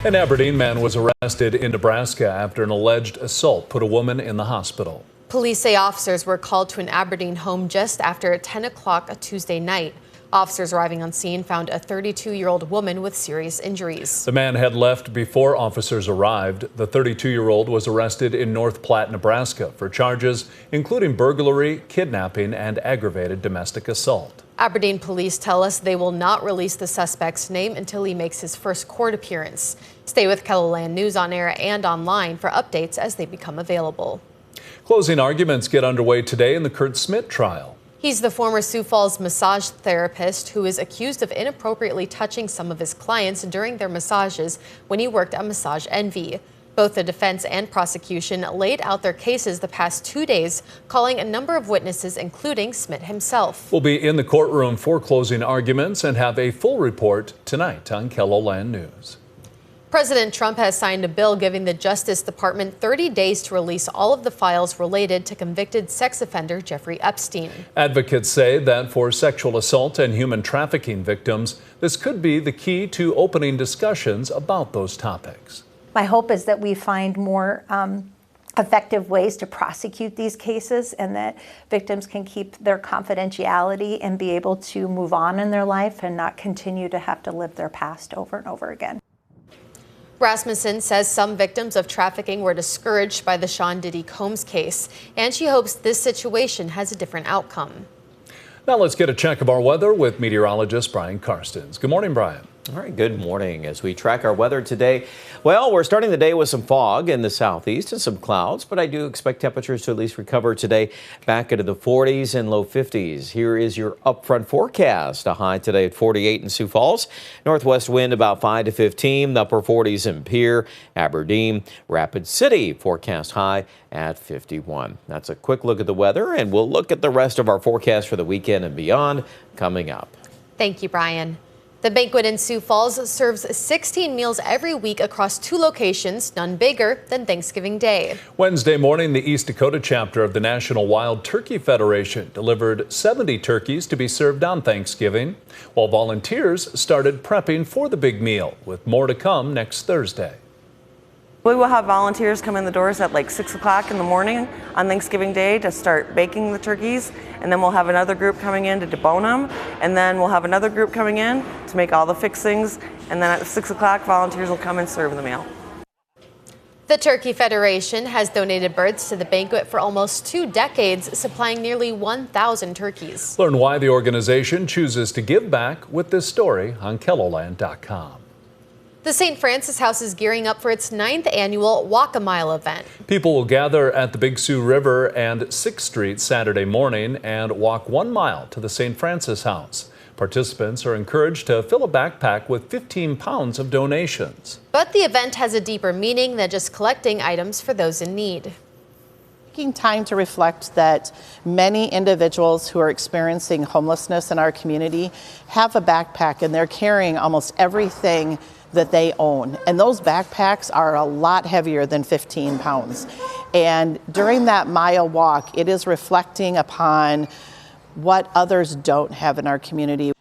An Aberdeen man was arrested in Nebraska after an alleged assault put a woman in the hospital. Police say officers were called to an Aberdeen home just after 10 o'clock a Tuesday night. Officers arriving on scene found a 32-year-old woman with serious injuries. The man had left before officers arrived. The 32-year-old was arrested in North Platte, Nebraska for charges including burglary, kidnapping, and aggravated domestic assault. Aberdeen police tell us they will not release the suspect's name until he makes his first court appearance. Stay with KELOLAND News on air and online for updates as they become available. Closing arguments get underway today in the Kurt Smith trial. He's the former Sioux Falls massage therapist who is accused of inappropriately touching some of his clients during their massages when he worked at Massage Envy. Both the defense and prosecution laid out their cases the past 2 days, calling a number of witnesses, including Smith himself. We'll be in the courtroom for closing arguments and have a full report tonight on KELOLAND News. President Trump has signed a bill giving the Justice Department 30 days to release all of the files related to convicted sex offender Jeffrey Epstein. Advocates say that for sexual assault and human trafficking victims, this could be the key to opening discussions about those topics. My hope is that we find more effective ways to prosecute these cases and that victims can keep their confidentiality and be able to move on in their life and not continue to have to live their past over and over again. Rasmussen says some victims of trafficking were discouraged by the Sean Diddy Combs case, and she hopes this situation has a different outcome. Now let's get a check of our weather with meteorologist Brian Karstens. Good morning, Brian. All right, good morning. As we track our weather today, well, we're starting the day with some fog in the southeast and some clouds, but I do expect temperatures to at least recover today back into the 40s and low 50s. Here is your upfront forecast. A high today at 48 in Sioux Falls. Northwest wind about 5 to 15, the upper 40s in Pierre, Aberdeen, Rapid City. Forecast high at 51. That's a quick look at the weather, and we'll look at the rest of our forecast for the weekend and beyond coming up. Thank you, Brian. The banquet in Sioux Falls serves 16 meals every week across 2 locations, none bigger than Thanksgiving Day. Wednesday morning, the East Dakota chapter of the National Wild Turkey Federation delivered 70 turkeys to be served on Thanksgiving, while volunteers started prepping for the big meal, with more to come next Thursday. We will have volunteers come in the doors at like 6 o'clock in the morning on Thanksgiving Day to start baking the turkeys, and then we'll have another group coming in to debone them, and then we'll have another group coming in to make all the fixings, and then at 6 o'clock volunteers will come and serve the meal. The Turkey Federation has donated birds to the banquet for almost 2 decades, supplying nearly 1,000 turkeys. Learn why the organization chooses to give back with this story on KELOLAND.com. The St. Francis House is gearing up for its 9th annual Walk a Mile event. People will gather at the Big Sioux River and 6th Street Saturday morning and walk 1 mile to the St. Francis House. Participants are encouraged to fill a backpack with 15 pounds of donations. But the event has a deeper meaning than just collecting items for those in need. Taking time to reflect that many individuals who are experiencing homelessness in our community have a backpack and they're carrying almost everything that they own. And those backpacks are a lot heavier than 15 pounds. And during that mile walk, it is reflecting upon what others don't have in our community.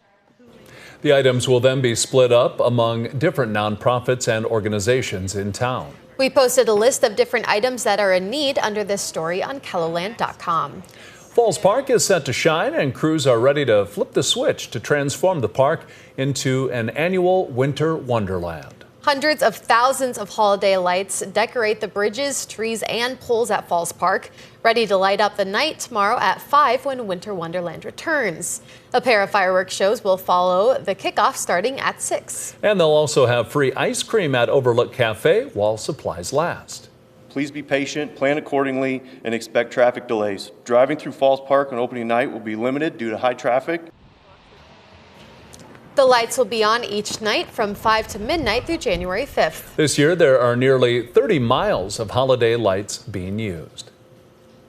The items will then be split up among different nonprofits and organizations in town. We posted a list of different items that are in need under this story on KELOLAND.com. Falls Park is set to shine, and crews are ready to flip the switch to transform the park into an annual winter wonderland. Hundreds of thousands of holiday lights decorate the bridges, trees, and poles at Falls Park, ready to light up the night tomorrow at 5 when Winter Wonderland returns. A pair of fireworks shows will follow the kickoff starting at 6. And they'll also have free ice cream at Overlook Cafe while supplies last. Please be patient, plan accordingly, and expect traffic delays. Driving through Falls Park on opening night will be limited due to high traffic. The lights will be on each night from 5 to midnight through January 5th. This year, there are nearly 30 miles of holiday lights being used.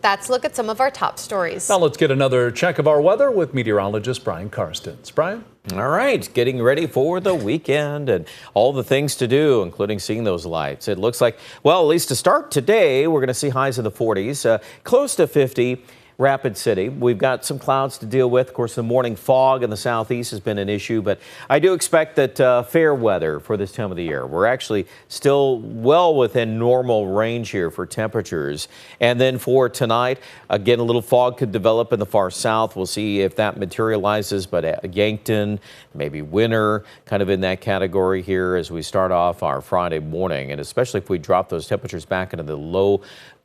That's a look at some of our top stories. Now let's get another check of our weather with meteorologist Brian Karstens. Brian? All right, getting ready for the weekend and all the things to do, including seeing those lights. It looks like, well, at least to start today, we're going to see highs in the 40s, close to 50. Rapid City. We've got some clouds to deal with. Of course, the morning fog in the southeast has been an issue, but I do expect that fair weather for this time of the year. We're actually still well within normal range here for temperatures. And then for tonight, again, a little fog could develop in the far south. We'll see if that materializes, but Yankton, maybe Winter, kind of in that category here as we start off our Friday morning, and especially if we drop those temperatures back into the low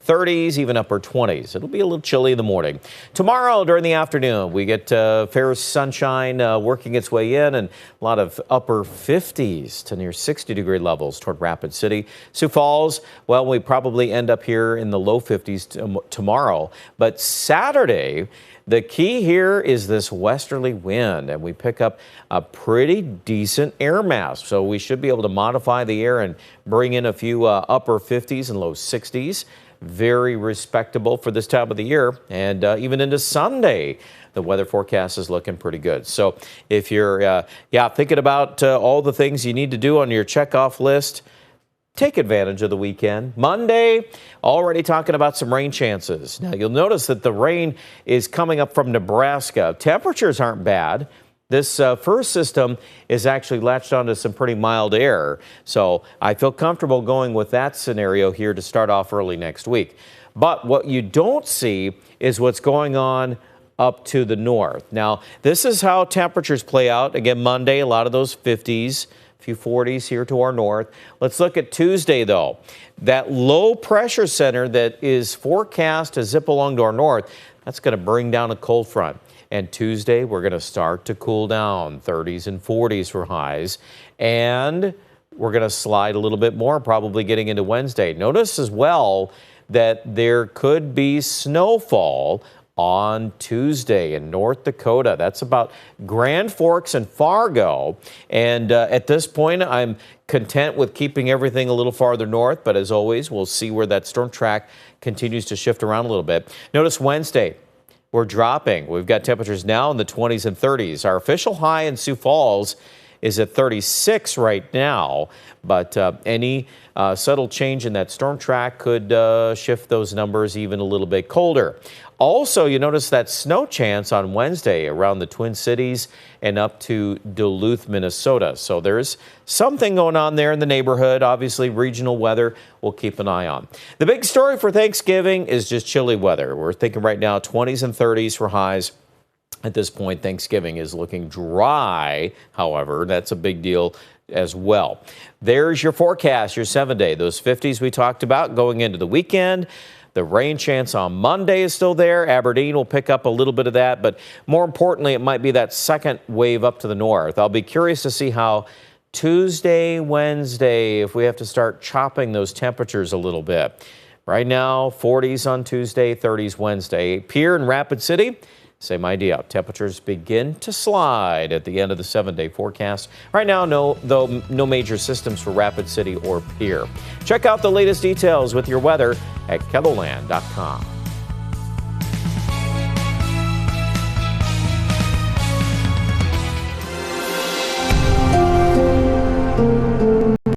30s, even upper 20s. It'll be a little chilly in the morning. Tomorrow during the afternoon, we get fair sunshine working its way in, and a lot of upper 50s to near 60-degree levels toward Rapid City. Sioux Falls, well, we probably end up here in the low 50s tomorrow. But Saturday, the key here is this westerly wind, and we pick up a pretty decent air mass. So we should be able to modify the air and bring in a few upper 50s and low 60s. Very respectable for this time of the year, and even into Sunday, the weather forecast is looking pretty good. So if you're thinking about all the things you need to do on your checkoff list, take advantage of the weekend. Monday, already talking about some rain chances. Now you'll notice that the rain is coming up from Nebraska. Temperatures aren't bad. This first system is actually latched onto some pretty mild air, so I feel comfortable going with that scenario here to start off early next week. But what you don't see is what's going on up to the north. Now, this is how temperatures play out. Again, Monday, a lot of those 50s, a few 40s here to our north. Let's look at Tuesday, though. That low pressure center that is forecast to zip along to our north, that's going to bring down a cold front. And Tuesday, we're going to start to cool down, 30s and 40s for highs. And we're going to slide a little bit more, probably getting into Wednesday. Notice as well that there could be snowfall on Tuesday in North Dakota. That's about Grand Forks and Fargo. And at this point, I'm content with keeping everything a little farther north. But as always, we'll see where that storm track continues to shift around a little bit. Notice Wednesday. We're dropping. We've got temperatures now in the 20s and 30s. Our official high in Sioux Falls is at 36 right now, but any subtle change in that storm track could shift those numbers even a little bit colder. Also, you notice that snow chance on Wednesday around the Twin Cities and up to Duluth, Minnesota. So there's something going on there in the neighborhood. Obviously, regional weather we'll keep an eye on. The big story for Thanksgiving is just chilly weather. We're thinking right now 20s and 30s for highs. At this point, Thanksgiving is looking dry. However, that's a big deal as well. There's your forecast, your 7-day. Those 50s we talked about going into the weekend. The rain chance on Monday is still there. Aberdeen will pick up a little bit of that, but more importantly, it might be that second wave up to the north. I'll be curious to see how Tuesday, Wednesday, if we have to start chopping those temperatures a little bit. Right now, 40s on Tuesday, 30s Wednesday. Here in Rapid City, same idea. Temperatures begin to slide at the end of the 7-day forecast. Right now, no major systems for Rapid City or Pierre. Check out the latest details with your weather at KELOLAND.com.